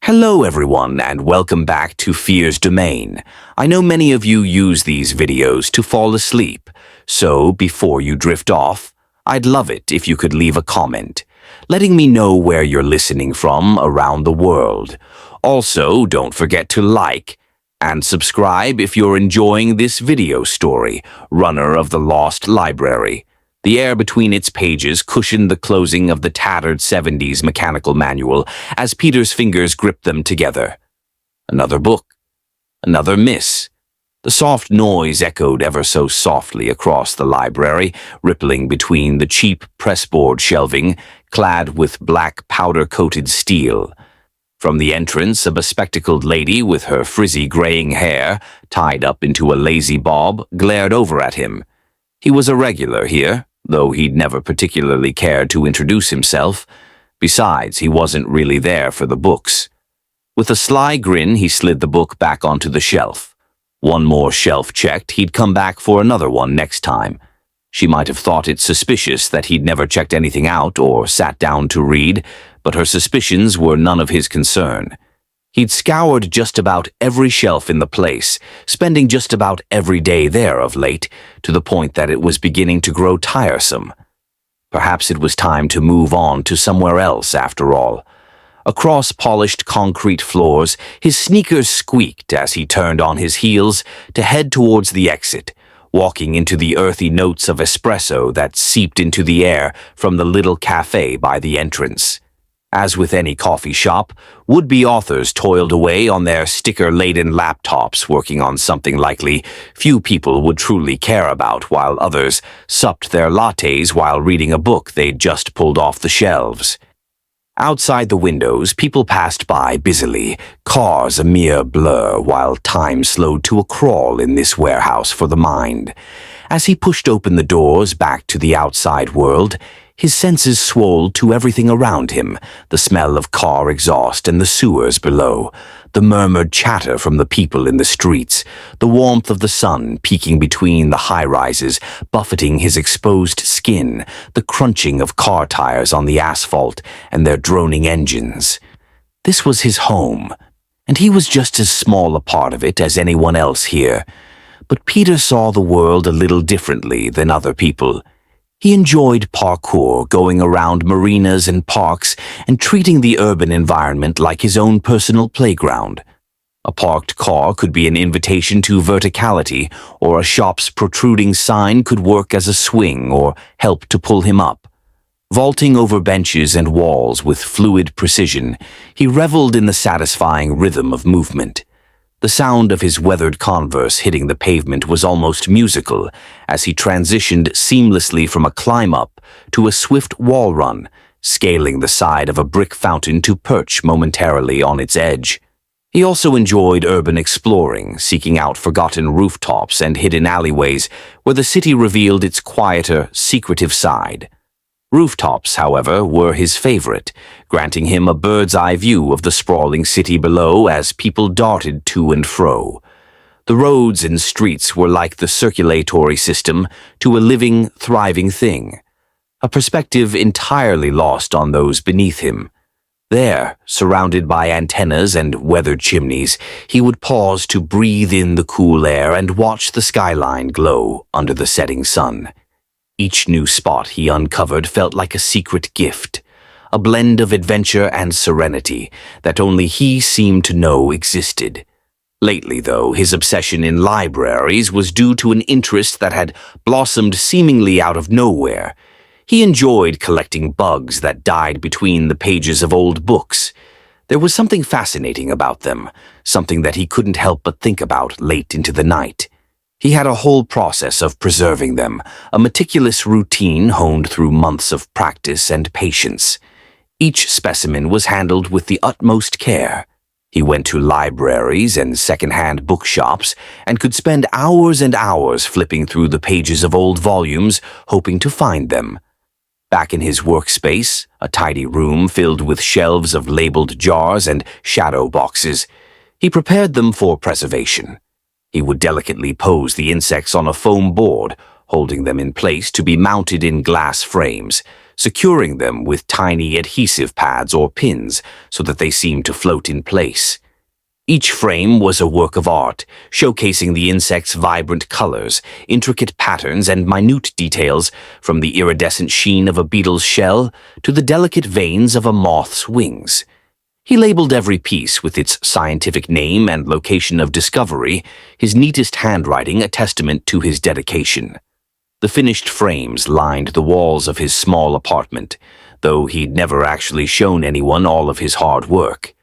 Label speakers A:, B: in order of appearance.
A: Hello everyone and welcome back to Fear's Domain. I know many of you use these videos to fall asleep, so before you drift off, I'd love it if you could leave a comment, letting me know where you're listening from around the world. Also, don't forget to like and subscribe if you're enjoying this video story, Runner of the Lost Library. The air between its pages cushioned the closing of the tattered 70s mechanical manual as Peter's fingers gripped them together. Another book. Another miss. The soft noise echoed ever so softly across the library, rippling between the cheap pressboard shelving, clad with black powder-coated steel. From the entrance, a bespectacled lady with her frizzy graying hair, tied up into a lazy bob, glared over at him. He was a regular here, though he'd never particularly cared to introduce himself. Besides, he wasn't really there for the books. With a sly grin, he slid the book back onto the shelf. One more shelf checked, he'd come back for another one next time. She might have thought it suspicious that he'd never checked anything out or sat down to read, but her suspicions were none of his concern. He'd scoured just about every shelf in the place, spending just about every day there of late, to the point that it was beginning to grow tiresome. Perhaps it was time to move on to somewhere else after all. Across polished concrete floors, his sneakers squeaked as he turned on his heels to head towards the exit, walking into the earthy notes of espresso that seeped into the air from the little cafe by the entrance. As with any coffee shop, would-be authors toiled away on their sticker-laden laptops working on something likely few people would truly care about, while others supped their lattes while reading a book they'd just pulled off the shelves. Outside the windows, people passed by busily, cars a mere blur, while time slowed to a crawl in this warehouse for the mind. As he pushed open the doors back to the outside world, his senses swole to everything around him, the smell of car exhaust and the sewers below, the murmured chatter from the people in the streets, the warmth of the sun peeking between the high-rises, buffeting his exposed skin, the crunching of car tires on the asphalt and their droning engines. This was his home, and he was just as small a part of it as anyone else here. But Peter saw the world a little differently than other people. He enjoyed parkour, going around marinas and parks and treating the urban environment like his own personal playground. A parked car could be an invitation to verticality, or a shop's protruding sign could work as a swing or help to pull him up. Vaulting over benches and walls with fluid precision, he reveled in the satisfying rhythm of movement. The sound of his weathered Converse hitting the pavement was almost musical as he transitioned seamlessly from a climb-up to a swift wall run, scaling the side of a brick fountain to perch momentarily on its edge. He also enjoyed urban exploring, seeking out forgotten rooftops and hidden alleyways where the city revealed its quieter, secretive side. Rooftops, however, were his favorite, granting him a bird's-eye view of the sprawling city below as people darted to and fro. The roads and streets were like the circulatory system to a living, thriving thing, a perspective entirely lost on those beneath him. There, surrounded by antennas and weathered chimneys, he would pause to breathe in the cool air and watch the skyline glow under the setting sun. Each new spot he uncovered felt like a secret gift, a blend of adventure and serenity that only he seemed to know existed. Lately, though, his obsession in libraries was due to an interest that had blossomed seemingly out of nowhere. He enjoyed collecting bugs that died between the pages of old books. There was something fascinating about them, something that he couldn't help but think about late into the night. He had a whole process of preserving them, a meticulous routine honed through months of practice and patience. Each specimen was handled with the utmost care. He went to libraries and second-hand bookshops and could spend hours and hours flipping through the pages of old volumes, hoping to find them. Back in his workspace, a tidy room filled with shelves of labeled jars and shadow boxes, he prepared them for preservation. He would delicately pose the insects on a foam board, holding them in place to be mounted in glass frames, securing them with tiny adhesive pads or pins so that they seemed to float in place. Each frame was a work of art, showcasing the insect's vibrant colors, intricate patterns, and minute details, from the iridescent sheen of a beetle's shell to the delicate veins of a moth's wings. He labeled every piece with its scientific name and location of discovery, his neatest handwriting a testament to his dedication. The finished frames lined the walls of his small apartment, though he'd never actually shown anyone all of his hard work.